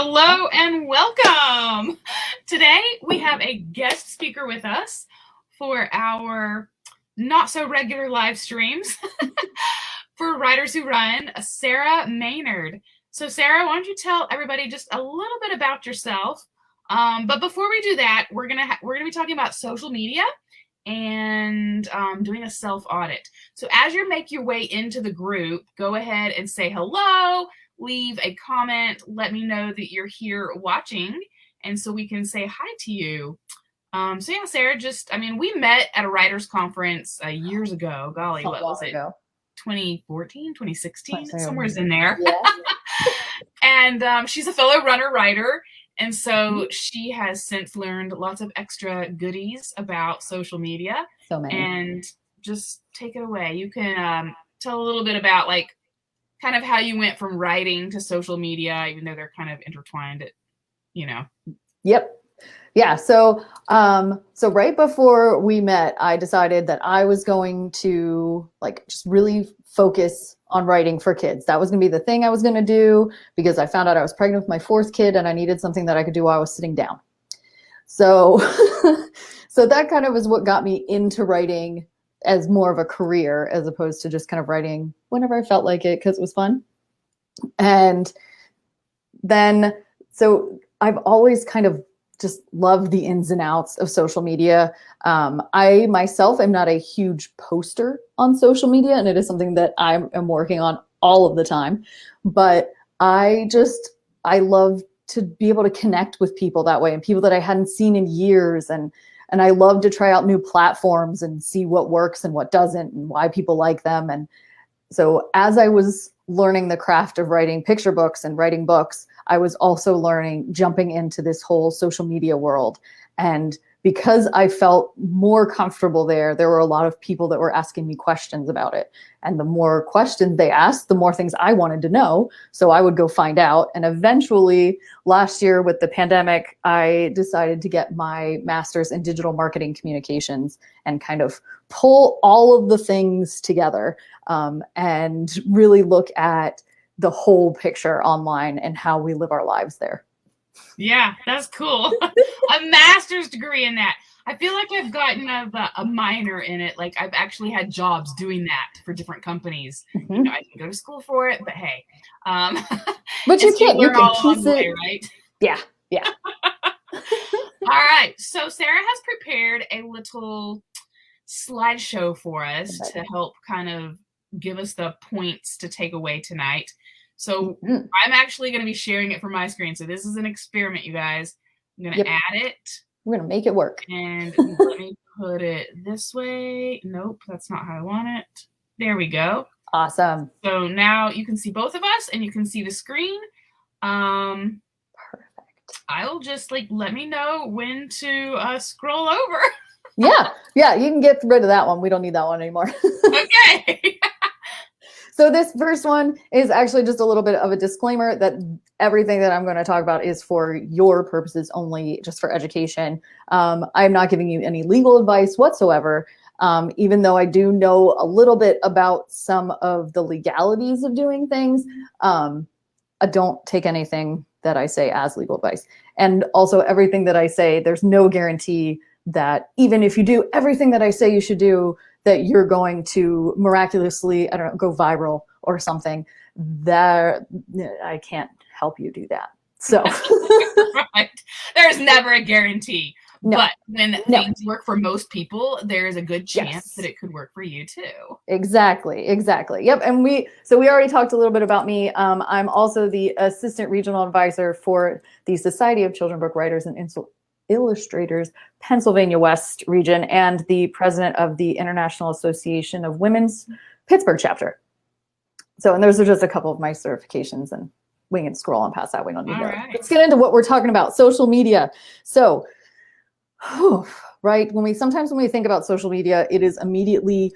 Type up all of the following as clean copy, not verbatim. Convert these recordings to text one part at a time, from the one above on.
Hello and welcome. Today we have a guest speaker with us for our not so regular live streams for Writers Who Run, Sarah Maynard. So Sarah, why don't you tell everybody just a little bit about yourself? But before we do that, we're gonna be talking about social media and doing a self-audit. So as you make your way into the group, go ahead and say hello, leave a comment, let me know that you're here watching, and so we can say hi to you. So yeah, Sarah, we met at a writers conference years ago. Golly, what was it? 2014, 2016, somewhere in there. Yeah. And she's a fellow writer. And so she has since learned lots of extra goodies about social media. So many. And just take it away. You can tell a little bit about kind of how you went from writing to social media, even though they're kind of intertwined, Yep. Yeah. So right before we met, I decided that I was going to just really focus on writing for kids. That was going to be the thing I was going to do, because I found out I was pregnant with my fourth kid and I needed something that I could do while I was sitting down. So, so that kind of is what got me into writing as more of a career, as opposed to just kind of writing whenever I felt like it, because it was fun. And then, so I've always kind of just loved the ins and outs of social media. I myself am not a huge poster on social media, and it is something that I am working on all of the time. But I love to be able to connect with people that way, and people that I hadn't seen in years. And I love to try out new platforms and see what works and what doesn't, and why people like them. And so as I was learning the craft of writing picture books and writing books, I was also jumping into this whole social media world. And because I felt more comfortable there were a lot of people that were asking me questions about it. And the more questions they asked, the more things I wanted to know. So I would go find out. And eventually, last year with the pandemic, I decided to get my master's in digital marketing communications and kind of pull all of the things together, and really look at the whole picture online and how we live our lives there. Yeah, that's cool. A master's degree in that. I feel like I've gotten a minor in it. Like, I've actually had jobs doing that for different companies. Mm-hmm. I can go to school for it, but hey. But you can piece it. Way, right? Yeah. All right. So Sarah has prepared a little slideshow for us to help kind of give us the points to take away tonight. So I'm actually going to be sharing it from my screen. So this is an experiment, you guys. I'm going to add it. We're going to make it work. And let me put it this way. Nope, that's not how I want it. There we go. Awesome. So now you can see both of us and you can see the screen. Perfect. I'll just let me know when to scroll over. Yeah, you can get rid of that one. We don't need that one anymore. Okay. So this first one is actually just a little bit of a disclaimer that everything that I'm going to talk about is for your purposes only, just for education. I'm not giving you any legal advice whatsoever, even though I do know a little bit about some of the legalities of doing things. I don't take anything that I say as legal advice. And also everything that I say, there's no guarantee that even if you do everything that I say you should do, that you're going to miraculously, go viral or something. That I can't help you do that. So right. There's never a guarantee. No. But when things work for most people, there is a good chance that it could work for you too. Exactly. Yep. And we already talked a little bit about me. I'm also the assistant regional advisor for the Society of Children's Book Writers and Illustrators, Pennsylvania West region, and the president of the International Association of Women's Pittsburgh chapter. So, and those are just a couple of my certifications, and we can scroll on past that. We don't need that. Right. Let's get into what we're talking about, social media. So, right, when we think about social media, it is immediately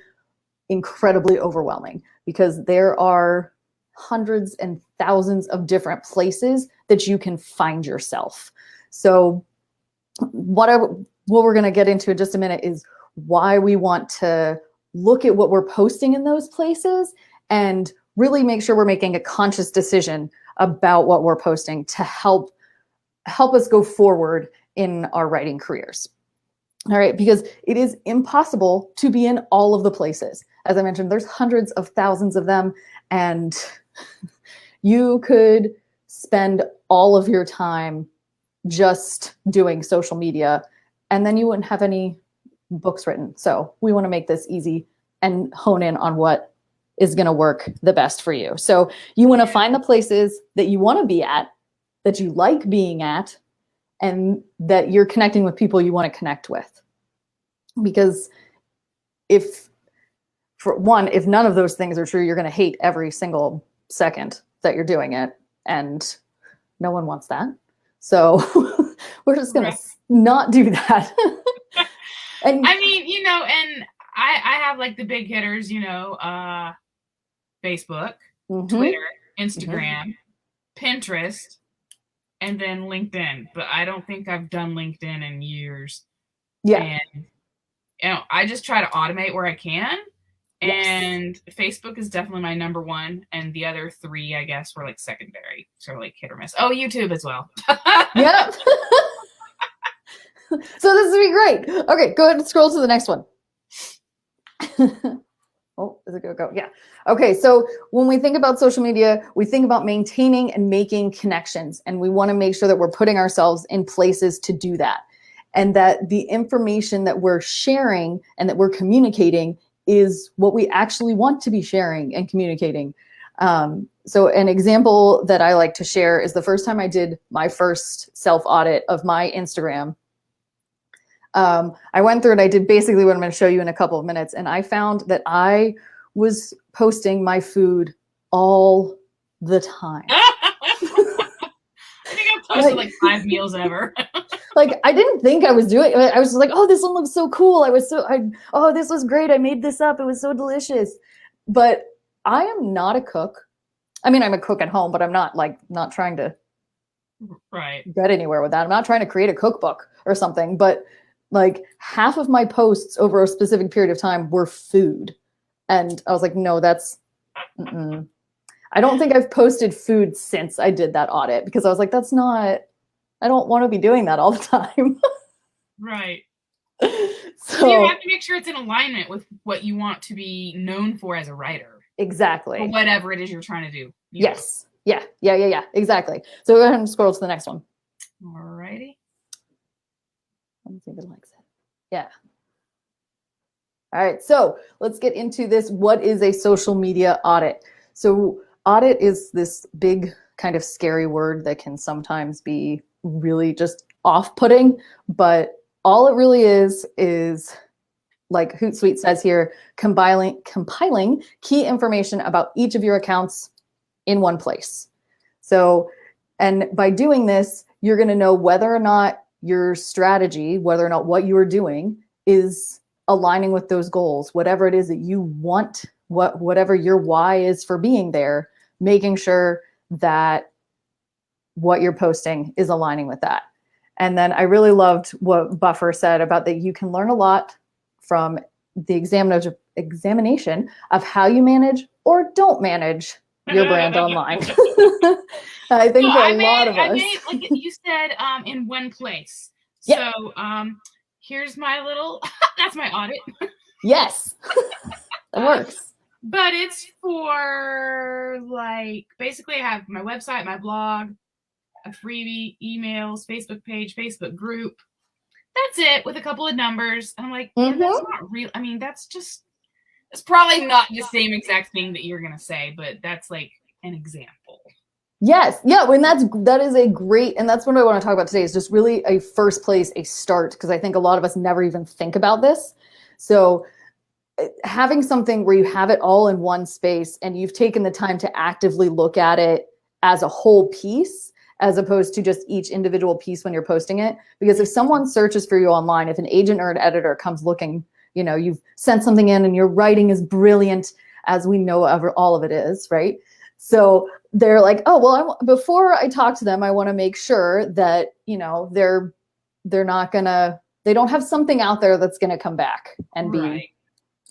incredibly overwhelming, because there are hundreds and thousands of different places that you can find yourself. So what we're going to get into in just a minute is why we want to look at what we're posting in those places and really make sure we're making a conscious decision about what we're posting to help us go forward in our writing careers. All right, because it is impossible to be in all of the places. As I mentioned, there's hundreds of thousands of them, and you could spend all of your time just doing social media, and then you wouldn't have any books written. So we want to make this easy and hone in on what is going to work the best for you. So you want to find the places that you want to be at, that you like being at, and that you're connecting with people you want to connect with. Because if none of those things are true, you're going to hate every single second that you're doing it. And no one wants that. So we're just going to not do that. And I mean, and I have like the big hitters, Facebook, Twitter, Instagram, Pinterest, and then LinkedIn. But I don't think I've done LinkedIn in years. Yeah. And I just try to automate where I can. And Facebook is definitely my number one. And the other three, I guess, were like secondary. So like hit or miss. Oh, YouTube as well. Yep. So this would be great. Okay, go ahead and scroll to the next one. Oh, is it going to go? Yeah. Okay, so when we think about social media, we think about maintaining and making connections. And we want to make sure that we're putting ourselves in places to do that. And that the information that we're sharing and that we're communicating is what we actually want to be sharing and communicating. So an example that I like to share is the first time I did my first self-audit of my Instagram. I went through and I did basically what I'm going to show you in a couple of minutes. And I found that I was posting my food all the time. I think I've posted like 5 meals ever. Like, I didn't think I was doing it. I was just like, oh, this one looks so cool. Oh, this was great. I made this up. It was so delicious. But I am not a cook. I mean, I'm a cook at home, but I'm not trying to get anywhere with that. I'm not trying to create a cookbook or something, but like half of my posts over a specific period of time were food. And I was like, no, I don't think I've posted food since I did that audit, because I was like, I don't want to be doing that all the time. Right. So you have to make sure it's in alignment with what you want to be known for as a writer. Exactly. Or whatever it is you're trying to do. Yes. Yeah. Exactly. So go ahead and scroll to the next one. Alrighty. Let me see if it likes it. Yeah. All right. So let's get into this. What is a social media audit? So audit is this big kind of scary word that can sometimes be really just off-putting, but all it really is like Hootsuite says here, compiling key information about each of your accounts in one place. So, and by doing this, you're going to know whether or not your strategy, whether or not what you are doing is aligning with those goals, whatever it is that you want, whatever your why is for being there, making sure that what you're posting is aligning with that. And then I really loved what Buffer said about that you can learn a lot from the examination of how you manage or don't manage your brand online. I think for a lot of us. I made, like you said, in one place. Yeah. So here's my little, that's my audit. Yes, that works. But it's for like, basically I have my website, my blog, a freebie, emails, Facebook page, Facebook group. That's it, with a couple of numbers. And I'm like, that's not real. I mean, it's probably not the same exact thing that you're going to say, but that's like an example. Yes. Yeah. When that is a great, and that's what I want to talk about today, is just really a first place, a start, because I think a lot of us never even think about this. So having something where you have it all in one space and you've taken the time to actively look at it as a whole piece, as opposed to just each individual piece when you're posting it. Because if someone searches for you online, if an agent or an editor comes looking, you've sent something in and your writing is brilliant, as we know all of it is, right? So they're like, oh, well, before I talk to them, I want to make sure that, they're not gonna, they don't have something out there that's going to come back and be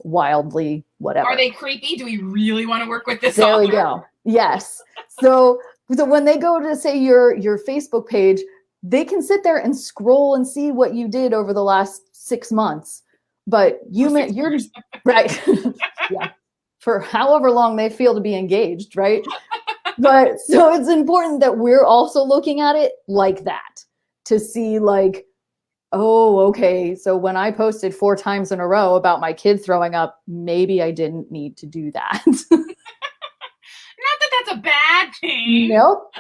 wildly whatever. Are they creepy? Do we really want to work with this There author? we go. Yes. So So when they go to say your Facebook page, they can sit there and scroll and see what you did over the last 6 months. But you're right. Yeah. For however long they feel to be engaged, right? But so it's important that we're also looking at it like that, to see like, oh, okay, so when I posted 4 times in a row about my kid throwing up, maybe I didn't need to do that. Not that that's a bad thing. Nope.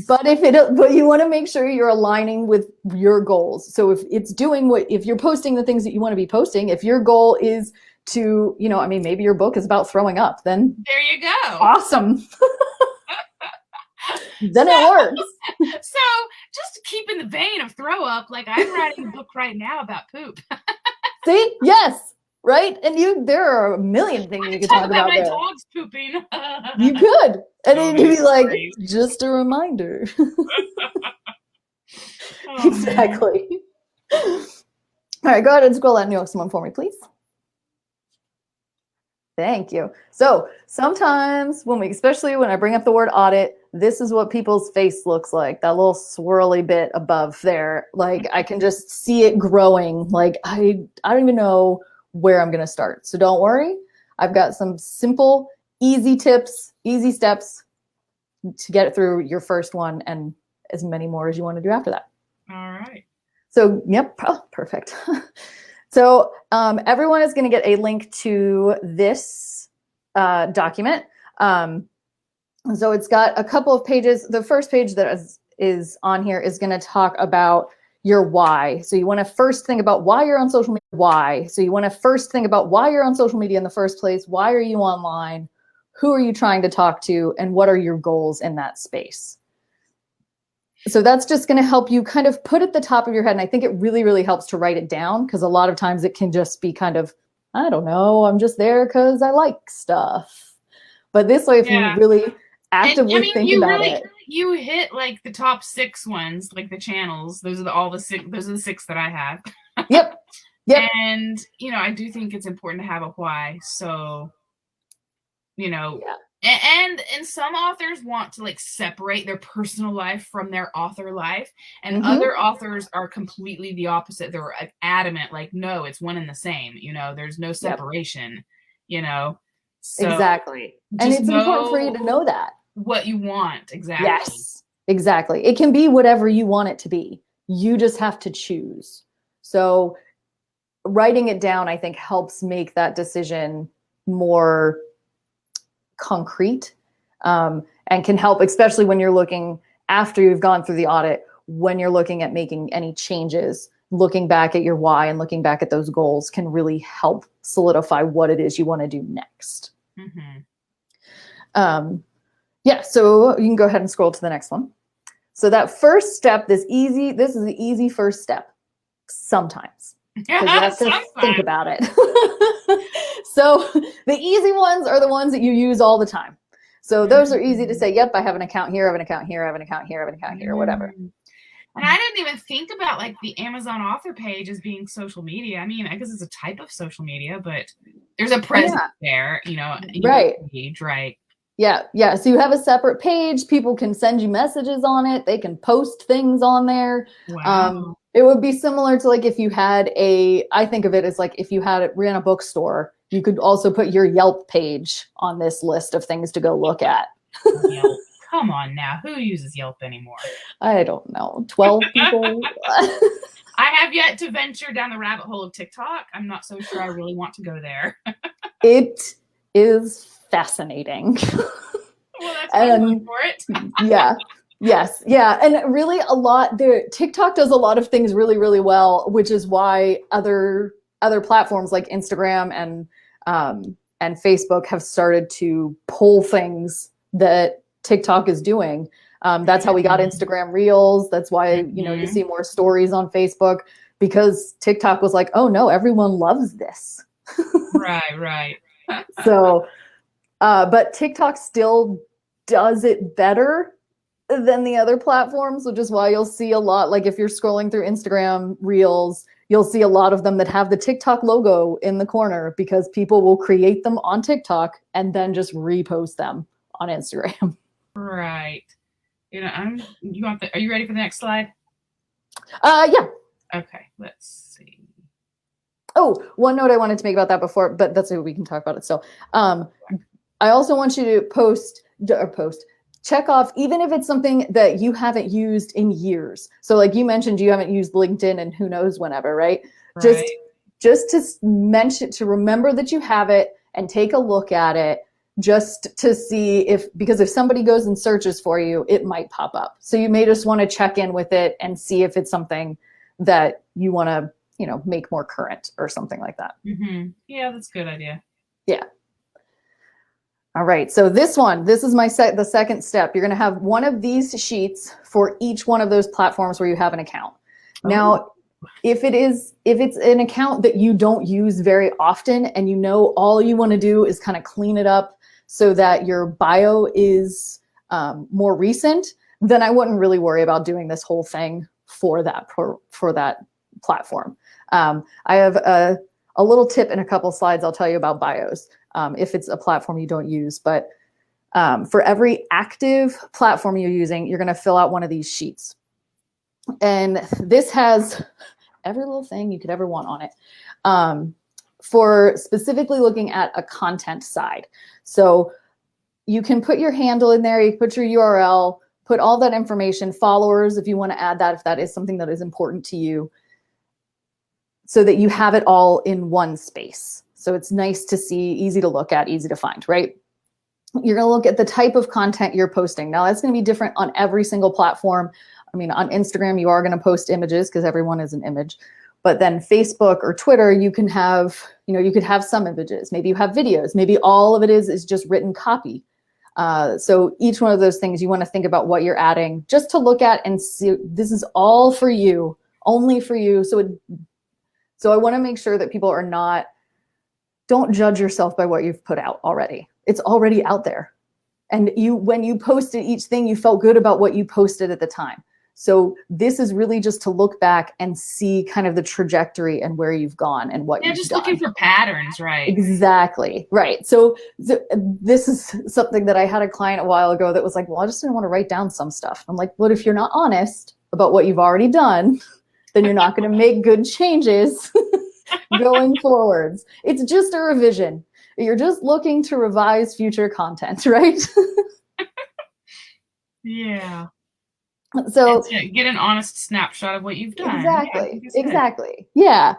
But but you want to make sure you're aligning with your goals. So if it's if you're posting the things that you want to be posting, if your goal is to, maybe your book is about throwing up, then there you go. Awesome. Then it works. So just to keep in the vein of throw up, like I'm writing a book right now about poop. See? Yes. Right? And there are a million things you could talk about my there. Dog's pooping. You could. And then you'd be like, just a reminder. Exactly. All right, go ahead and scroll that next one for me, please. Thank you. So sometimes especially when I bring up the word audit, this is what people's face looks like, that little swirly bit above there. Like I can just see it growing. Like I don't even know where I'm going to start. So don't worry. I've got some simple, easy tips, easy steps to get it through your first one and as many more as you want to do after that. All right. So, yep. Oh, perfect. So everyone is going to get a link to this document. So it's got a couple of pages. The first page that is on here is going to talk about your why. So you want to first think about why you're on social media. Why? So you want to first think about why you're on social media in the first place. Why are you online? Who are you trying to talk to? And what are your goals in that space? So that's just going to help you kind of put at the top of your head. And I think it really, really helps to write it down, because a lot of times it can just be kind of, I don't know, I'm just there because I like stuff. But this way, if you really actively think about it. You hit like the top 6 ones, like the channels. Those are the 6 that I have. Yep. And, I do think it's important to have a why. So, and some authors want to like separate their personal life from their author life, and other authors are completely the opposite. They're adamant, like, no, it's one and the same. There's no separation. So exactly, and it's important for you to know that what you want. Exactly. Yes, exactly. It can be whatever you want it to be. You just have to choose. So writing it down, I think, helps make that decision more concrete, and can help, especially when you're looking after you've gone through the audit, when you're looking at making any changes, looking back at your why and looking back at those goals can really help solidify what it is you want to do next. So you can go ahead and scroll to the next one. So that first step, this is the easy first step sometimes. Because you have to think about it. So the easy ones are the ones that you use all the time. So those are easy to say, yep, I have an account here, I have an account here, I have an account here, I have an account here, whatever. And I didn't even think about like the Amazon author page as being social media. I mean, I guess it's a type of social media, but there's a presence there, right. Page, right. Yeah. So you have a separate page. People can send you messages on it. They can post things on there. Wow. It would be similar to like if you had I think of it as like if you ran a bookstore, you could also put your Yelp page on this list of things to go look at. Yelp. Come on now. Who uses Yelp anymore? I don't know. 12 people? I have yet to venture down the rabbit hole of TikTok. I'm not so sure I really want to go there. It is fascinating. Well, that's and for it. Yes. And really TikTok does a lot of things really, really well, which is why other platforms like Instagram and Facebook have started to pull things that TikTok is doing. That's how we got Instagram Reels. That's why, you see more stories on Facebook, because TikTok was like, oh no, everyone loves this. Right. So, but TikTok still does it better than the other platforms, which is why you'll see a lot, like if you're scrolling through Instagram Reels, you'll see a lot of them that have the TikTok logo in the corner, because people will create them on TikTok and then just repost them on Instagram. Right. You know, are you ready for the next slide? Yeah. Okay, let's see. Oh, one note I wanted to make about that before, but that's we can talk about it still. I also want you to check off, even if it's something that you haven't used in years. So like you mentioned, you haven't used LinkedIn and who knows whenever, right? Right. Just to mention, to remember that you have it and take a look at it, just to see because if somebody goes and searches for you, it might pop up. So you may just want to check in with it and see if it's something that you want to, make more current or something like that. Mm-hmm. Yeah, that's a good idea. Yeah. All right, so this is the second step. You're going to have one of these sheets for each one of those platforms where you have an account. Oh. Now, if it's an account that you don't use very often and all you want to do is kind of clean it up so that your bio is more recent, then I wouldn't really worry about doing this whole thing for that platform. I have a little tip in a couple slides I'll tell you about bios. If it's a platform you don't use. But for every active platform you're using, you're going to fill out one of these sheets. And this has every little thing you could ever want on it for specifically looking at a content side. So you can put your handle in there, you can put your URL, put all that information, followers, if you want to add that, if that is something that is important to you, so that you have it all in one space. So it's nice to see, easy to look at, easy to find, right? You're going to look at the type of content you're posting. Now that's going to be different on every single platform. I mean, on Instagram, you are going to post images because everyone is an image. But then Facebook or Twitter, you can have, you could have some images. Maybe you have videos. Maybe all of it is just written copy. So each one of those things, you want to think about what you're adding just to look at and see, this is all for you, only for you. So I want to make sure that people don't judge yourself by what you've put out already. It's already out there. And when you posted each thing, you felt good about what you posted at the time. So this is really just to look back and see kind of the trajectory and where you've gone and what you've done. Yeah, just looking for patterns, right? Exactly, right. So this is something that I had a client a while ago that was like, well, I just didn't want to write down some stuff. I'm like, well, if you're not honest about what you've already done, then you're not going to make good changes going forwards. It's just a revision. You're just looking to revise future content, right? Yeah. So get an honest snapshot of what you've done. Exactly. Yeah.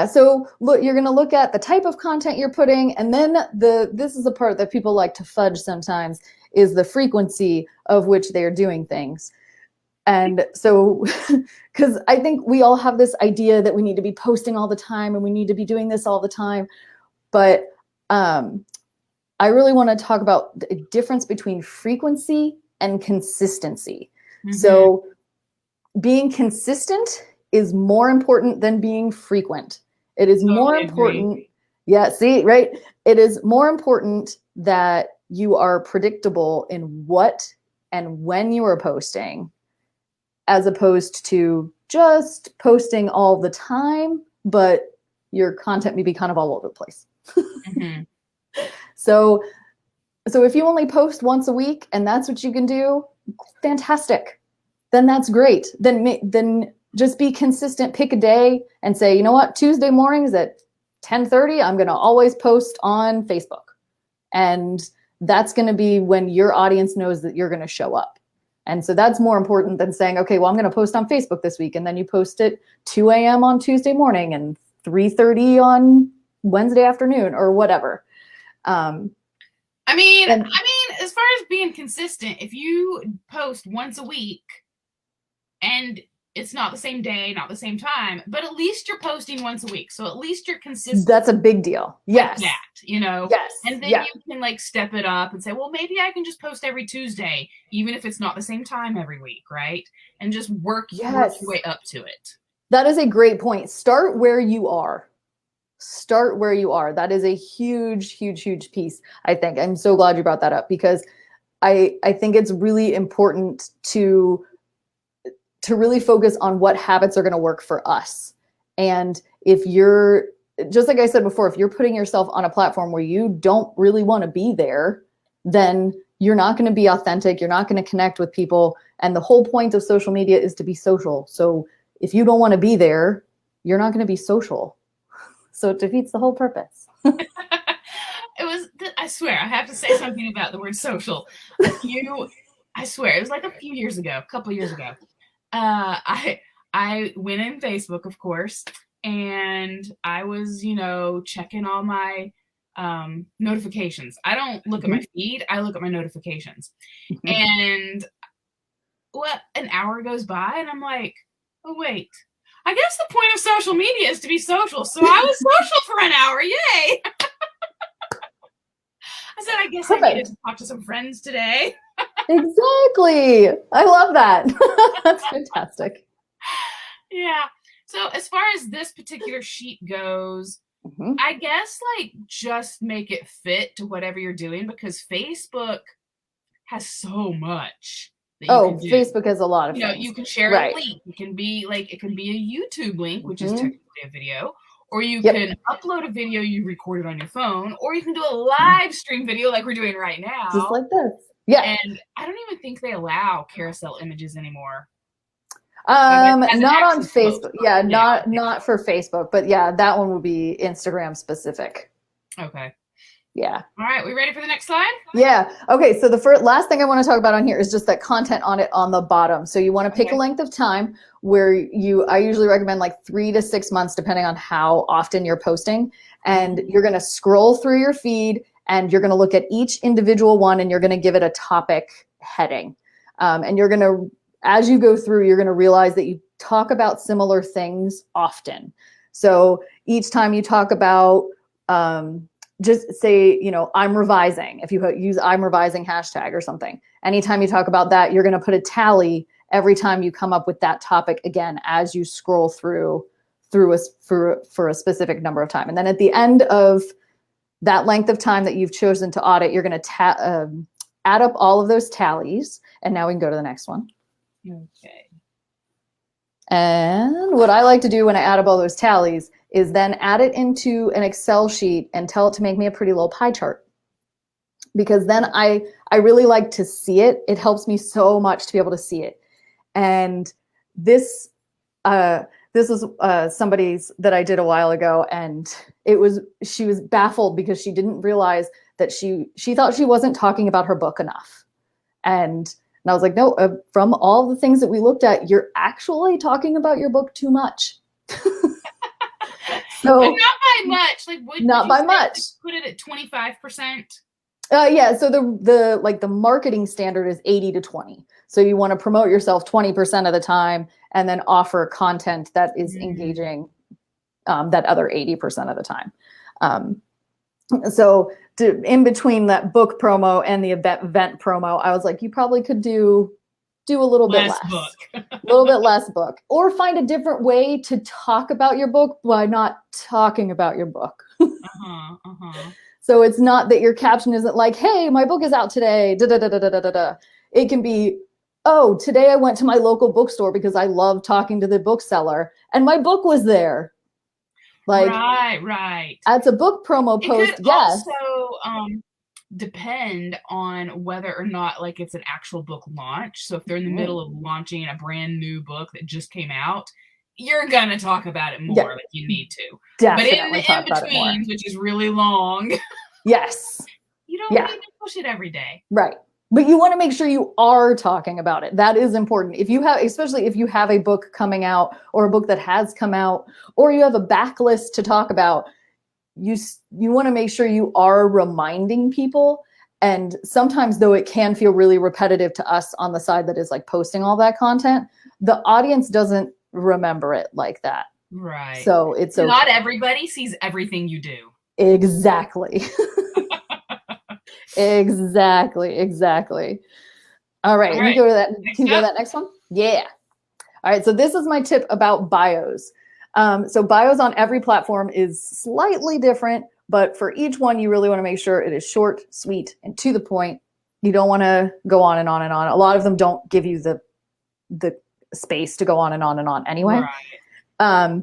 So look, you're going to look at the type of content you're putting, and then this is the part that people like to fudge sometimes, is the frequency of which they're doing things. And so, because I think we all have this idea that we need to be posting all the time and we need to be doing this all the time. But I really want to talk about the difference between frequency and consistency. Mm-hmm. So being consistent is more important than being frequent. It is more important. Yeah, see, right? It is more important that you are predictable in what and when you are posting, as opposed to just posting all the time, but your content may be kind of all over the place. Mm-hmm. So if you only post once a week and that's what you can do, fantastic. Then that's great. Then just be consistent. Pick a day and say, you know what, Tuesday mornings at 10:30, I'm going to always post on Facebook. And that's going to be when your audience knows that you're going to show up. And so that's more important than saying, okay, well, I'm going to post on Facebook this week. And then you post it 2 a.m. on Tuesday morning and 3:30 on Wednesday afternoon or whatever. I mean, as far as being consistent, if you post once a week and it's not the same day, not the same time, but at least you're posting once a week. So at least you're consistent. That's a big deal. Yes. That, Yes. And then you can like step it up and say, well, maybe I can just post every Tuesday, even if it's not the same time every week, right? And just work your way up to it. That is a great point. Start where you are. That is a huge, huge, huge piece, I think. I'm so glad you brought that up, because I think it's really important to really focus on what habits are going to work for us. And if you're, just like I said before, if you're putting yourself on a platform where you don't really want to be there, then you're not going to be authentic. You're not going to connect with people. And the whole point of social media is to be social. So if you don't want to be there, you're not going to be social. So it defeats the whole purpose. I swear, I have to say something about the word social. I swear, it was like a couple years ago. I went in Facebook, of course, and I was, checking all my notifications. I don't look at my feed, I look at my notifications. And an hour goes by and I'm like, oh wait, I guess the point of social media is to be social. So I was social for an hour, yay! I said, I guess Perfect. I needed to talk to some friends today. Exactly. I love that. That's fantastic. Yeah. So as far as this particular sheet goes, I guess just make it fit to whatever you're doing, because Facebook has so much that you can do. Facebook has a lot of things. You can share a link. It can be a YouTube link, which is technically a video, or you can upload a video you recorded on your phone, or you can do a live stream video like we're doing right now. Just like this. Yeah. And I don't even think they allow carousel images anymore. Not on Facebook. Yeah, not for Facebook, but yeah, that one will be Instagram specific. Okay. Yeah. All right, we ready for the next slide? Yeah. Okay, so the last thing I want to talk about on here is just that content on it on the bottom. So you want to pick a length of time where I usually recommend 3 to 6 months, depending on how often you're posting. And you're going to scroll through your feed and you're going to look at each individual one and you're going to give it a topic heading. And you're going to, as you go through, you're going to realize that you talk about similar things often. So each time you talk about, just say, I'm revising. If you use I'm revising hashtag or something, anytime you talk about that, you're going to put a tally every time you come up with that topic again, as you scroll through for a specific number of time. And then at the end of that length of time that you've chosen to audit, you're going to add up all of those tallies. And now we can go to the next one. Okay. And what I like to do when I add up all those tallies is then add it into an Excel sheet and tell it to make me a pretty little pie chart. Because then I really like to see it. It helps me so much to be able to see it. And this was somebody's that I did a while ago, and she was baffled because she didn't realize that she thought she wasn't talking about her book enough. And I was like, no, from all the things that we looked at, you're actually talking about your book too much. So, but not by much. Not by much. Put it at 25%. Yeah. So the marketing standard is 80 to 20. So you want to promote yourself 20% of the time, and then offer content that is engaging that other 80% of the time. So in between that book promo and the event promo, I was like, you probably could do a little bit less book. A little bit less book, or find a different way to talk about your book by not talking about your book. So it's not that your caption isn't like, hey, my book is out today. Da, da, da, da, da, da, da. It can be, oh, today I went to my local bookstore because I love talking to the bookseller and my book was there. Right. That's a book promo post. It could yes. also depend on whether or not it's an actual book launch. So if they're in the middle of launching a brand new book that just came out, you're gonna talk about it more. You need to. Definitely. But in the in-between, which is really long, yes, you don't need to push it every day. Right. But you want to make sure you are talking about it. That is important. Especially if you have a book coming out, or a book that has come out, or you have a backlist to talk about, you want to make sure you are reminding people. And sometimes, though, it can feel really repetitive to us on the side that is posting all that content, the audience doesn't remember it like that. Right. So it's okay. Not everybody sees everything you do. Exactly. Exactly. All right. Can you go to that? Can you go to that next one? Yeah. All right. So this is my tip about bios. So bios on every platform is slightly different, but for each one, you really want to make sure it is short, sweet, and to the point. You don't want to go on and on and on. A lot of them don't give you the space to go on and on and on anyway. Right.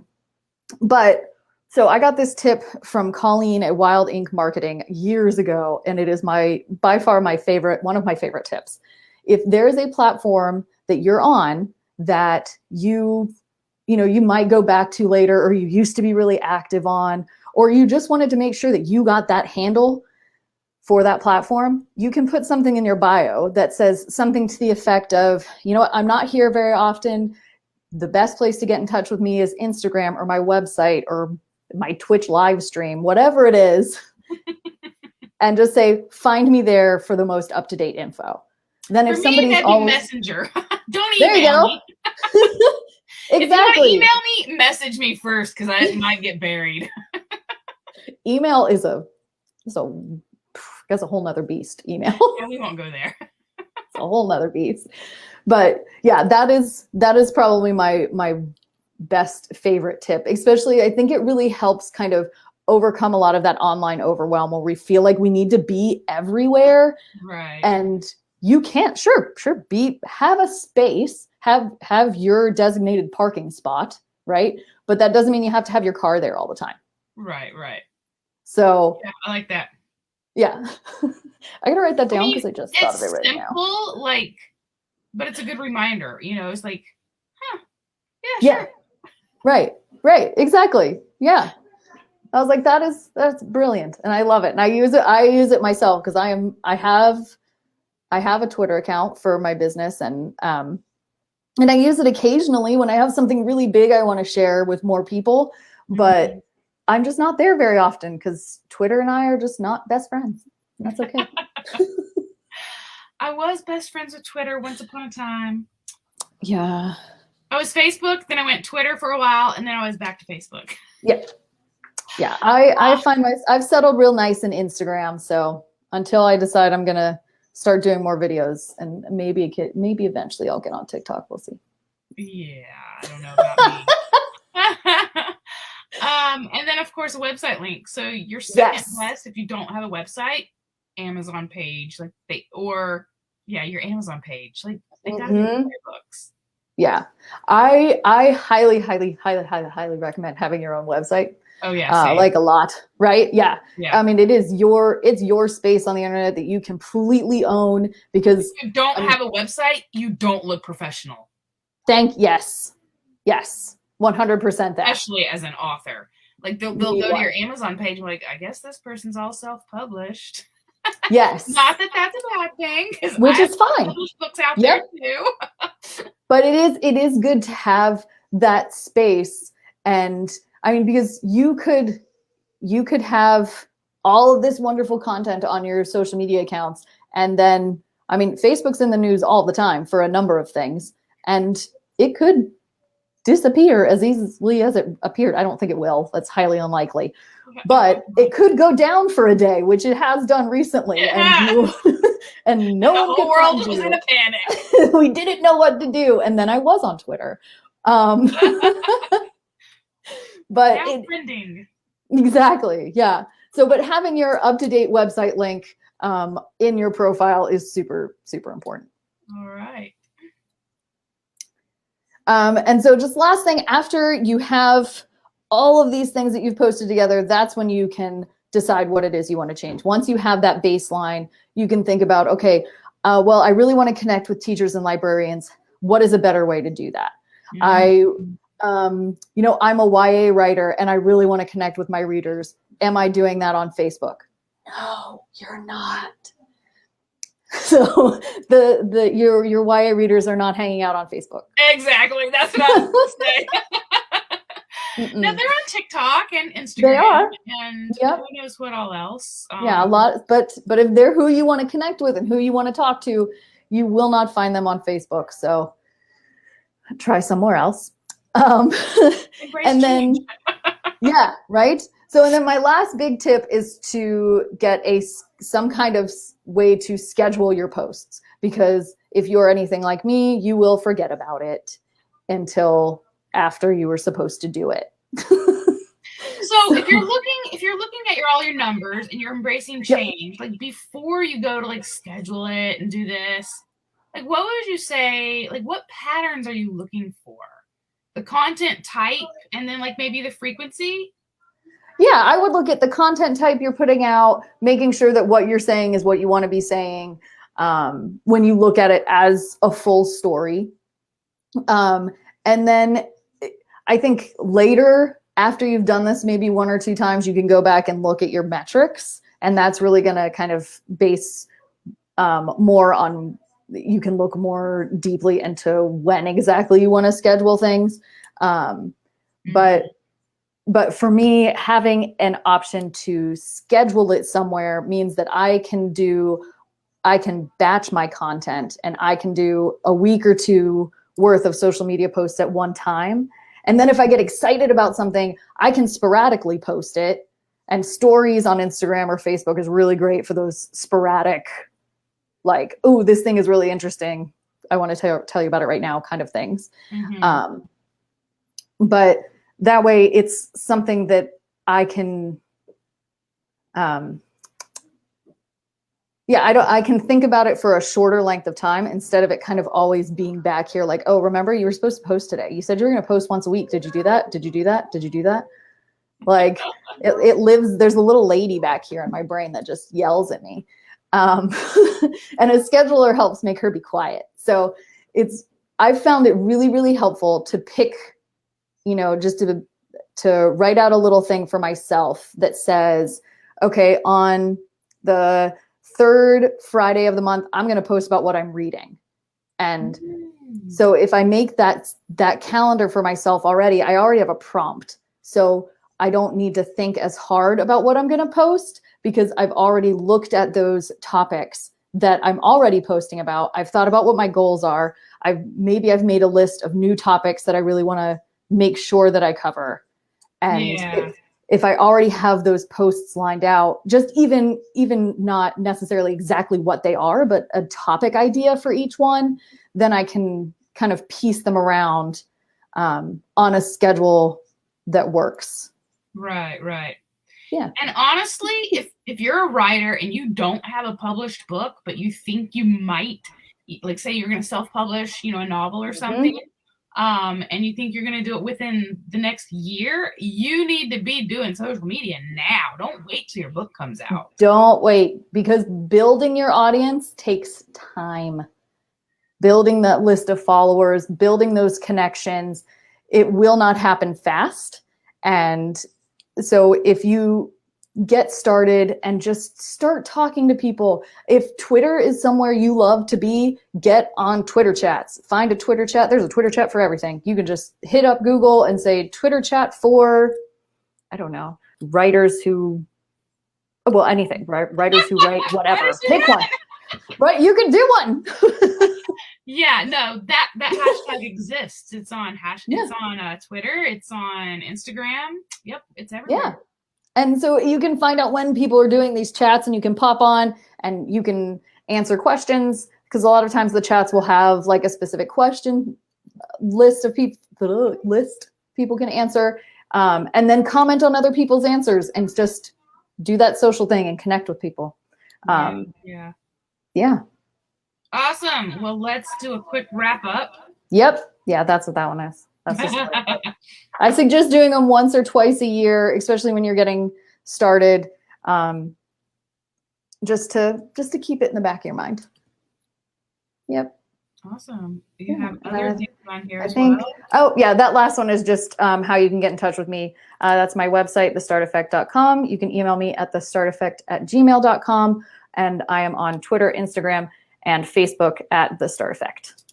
But So I got this tip from Colleen at Wild Ink Marketing years ago, and it is by far my favorite, one of my favorite tips. If there is a platform that you're on that you might go back to later, or you used to be really active on, or you just wanted to make sure that you got that handle for that platform, you can put something in your bio that says something to the effect of, I'm not here very often. The best place to get in touch with me is Instagram or my website or my Twitch live stream, whatever it is. And just say, find me there for the most up-to-date info. Then if somebody's that'd always be Messenger. Don't there you email go. me. Exactly. If you want to email me, message me first, because I might get buried. Email is a whole nother beast. Email. Yeah, we won't go there. It's a whole nother beast. But yeah, that is probably my best favorite tip. Especially, I think it really helps kind of overcome a lot of that online overwhelm where we feel like we need to be everywhere. Right. And you can't, have a space, have your designated parking spot, right? But that doesn't mean you have to have your car there all the time. Right. So yeah, I like that. Yeah. I gotta write that down because I just thought of it right now. It's simple, but it's a good reminder. It's like, yeah, sure. Right. Exactly. Yeah. I was like, that's brilliant, and I love it, and I use it myself because I have a Twitter account for my business, and I use it occasionally when I have something really big I want to share with more people, but I'm just not there very often because Twitter and I are just not best friends. That's okay. I was best friends with Twitter once upon a time. Yeah. I was Facebook, then I went Twitter for a while, and then I was back to Facebook. Yep. Yeah, I find I've settled real nice in Instagram. So until I decide I'm gonna start doing more videos, and maybe eventually I'll get on TikTok. We'll see. Yeah, I don't know about me. And then of course a website link. So your second best if you don't have a website, Amazon page, your Amazon page, they gotta be your books. Yeah, I highly recommend having your own website. Oh yeah, like a lot, right? Yeah. I mean, it's your space on the internet that you completely own, because if you don't have a website, you don't look professional. Yes, 100% that. Especially as an author, they'll go to your Amazon page and I guess this person's all self-published. Yes. Not that that's a bad thing, which is fine. Books out there too. But it is good to have that space, and I mean, because you could have all of this wonderful content on your social media accounts, and then, I mean, Facebook's in the news all the time for a number of things, and it could disappear as easily as it appeared. I don't think it will. That's highly unlikely. But it could go down for a day, which it has done recently, and no one the whole world was in a panic. We didn't know what to do, and then I was on Twitter. But trending. Exactly, yeah. So, but having your up-to-date website link in your profile is super, super important. All right. And so, just last thing, after you have all of these things that you've posted together, that's when you can decide what it is you want to change. Once you have that baseline, you can think about, okay, well, I really want to connect with teachers and librarians. What is a better way to do that? I'm a YA writer and I really want to connect with my readers. Am I doing that on Facebook? No, you're not. So your YA readers are not hanging out on Facebook. Exactly. That's what I was going to say. No, they're on TikTok and Instagram. They are. And who knows what all else. Yeah, a lot. But if they're who you want to connect with and who you want to talk to, you will not find them on Facebook. So try somewhere else. And then, yeah, right. So, and then my last big tip is to get some kind of way to schedule your posts, because if you're anything like me, you will forget about it until after you were supposed to do it. So if you're looking at all your numbers and you're embracing change, before you go to schedule it and do this, what would you say, what patterns are you looking for? The content type, and then maybe the frequency? Yeah, I would look at the content type you're putting out, making sure that what you're saying is what you want to be saying, when you look at it as a full story. And then I think later, after you've done this maybe 1 or 2 times, you can go back and look at your metrics. And that's really going to kind of base more on, you can look more deeply into when exactly you want to schedule things. But for me, having an option to schedule it somewhere means that I can batch my content, and I can do a week or 2 worth of social media posts at one time. And then if I get excited about something, I can sporadically post it. And stories on Instagram or Facebook is really great for those sporadic, like, oh, this thing is really interesting, I want to tell you about it right now kind of things. But that way it's something that I can, I can think about it for a shorter length of time instead of it kind of always being back here like, oh, remember you were supposed to post today. You said you were going to post once a week. Did you do that? Did you do that? Did you do that? Like it lives, there's a little lady back here in my brain that just yells at me. And a scheduler helps make her be quiet. So I've found it really, really helpful to pick, just to write out a little thing for myself that says, okay, on the 3rd Friday of the month, I'm going to post about what I'm reading. And so if I make that calendar for myself already, I already have a prompt. So I don't need to think as hard about what I'm going to post because I've already looked at those topics that I'm already posting about. I've thought about what my goals are. I've made a list of new topics that I really want to make sure that I cover. And if I already have those posts lined out, just even not necessarily exactly what they are, but a topic idea for each one, then I can kind of piece them around on a schedule that works. Right. Yeah. And honestly, if you're a writer and you don't have a published book, but you think you might, like say you're going to self-publish, a novel or something, and you think you're going to do it within the next year, you need to be doing social media now. Don't wait till your book comes out. Don't wait, because building your audience takes time. Building that list of followers, building those connections, it will not happen fast. And so if you get started and just start talking to people, if Twitter is somewhere you love to be, get on Twitter chats. Find a Twitter chat. There's a Twitter chat for everything. You can just hit up Google and say Twitter chat for, I don't know, writers who, well, anything, right? Writers who write whatever. Pick one. Right? You can do one. Yeah, no, that hashtag exists. It's on It's on Twitter. It's on Instagram. Yep, it's everywhere. Yeah. And so you can find out when people are doing these chats, and you can pop on and you can answer questions, because a lot of times the chats will have like a specific question list people can answer, and then comment on other people's answers and just do that social thing and connect with people. Yeah. Awesome. Well, let's do a quick wrap up. Yep. Yeah, that's what that one is. That's just I suggest doing them once or twice a year, especially when you're getting started, just to keep it in the back of your mind. Yep. Awesome. Do you have other things on here well? Oh, yeah, that last one is just how you can get in touch with me. That's my website, thestarteffect.com. You can email me at thestarteffect@gmail.com, and I am on Twitter, Instagram, and Facebook at The Start Effect.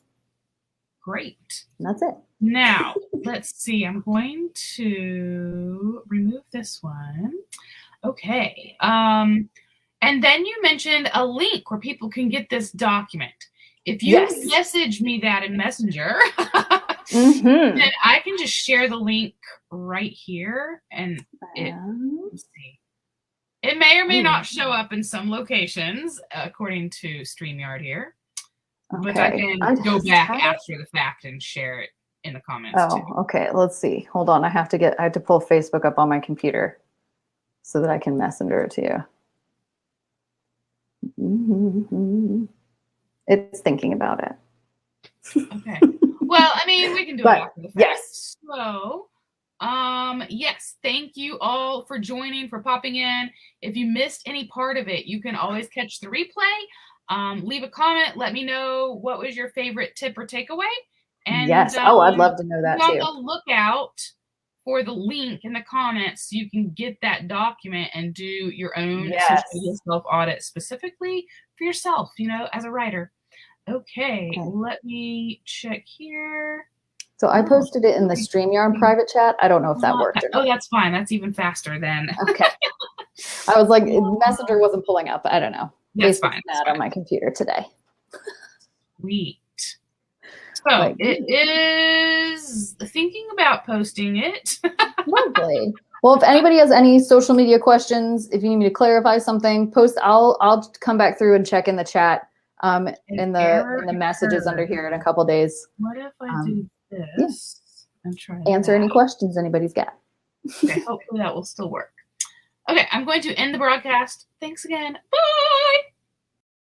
Great. And that's it. Now, let's see. I'm going to remove this one. Okay. And then you mentioned a link where people can get this document. If you message me that in Messenger, then I can just share the link right here. And let's see. It may or may not show up in some locations, according to StreamYard here. Okay. But I can go back after the fact and share it in the comments too. Okay. Let's see. Hold on. I have to pull Facebook up on my computer so that I can messenger it to you. It's thinking about it. Okay. Well, I mean, we can do it after the fact. Yes. So, Yes, thank you all for joining, for popping in. If you missed any part of it, you can always catch the replay. Leave a comment. Let me know what was your favorite tip or takeaway. And Yes. Oh, I'd love to know that be on too. the lookout for the link in the comments so you can get that document and do your own social media self-audit specifically for yourself, as a writer. Okay, let me check here. So I posted it in the StreamYard private chat. I don't know if that worked or not. Oh, that's fine. That's even faster then. Okay. I was like, Messenger wasn't pulling up. I don't know. That's fine. Mad on my computer today. Sweet. So it is thinking about posting it. Lovely. Well, if anybody has any social media questions, if you need me to clarify something, post. I'll come back through and check in the chat, in the messages under here in a couple days. What if I do this and try to answer any questions anybody's got? Okay, hopefully that will still work. Okay, I'm going to end the broadcast. Thanks again. Bye.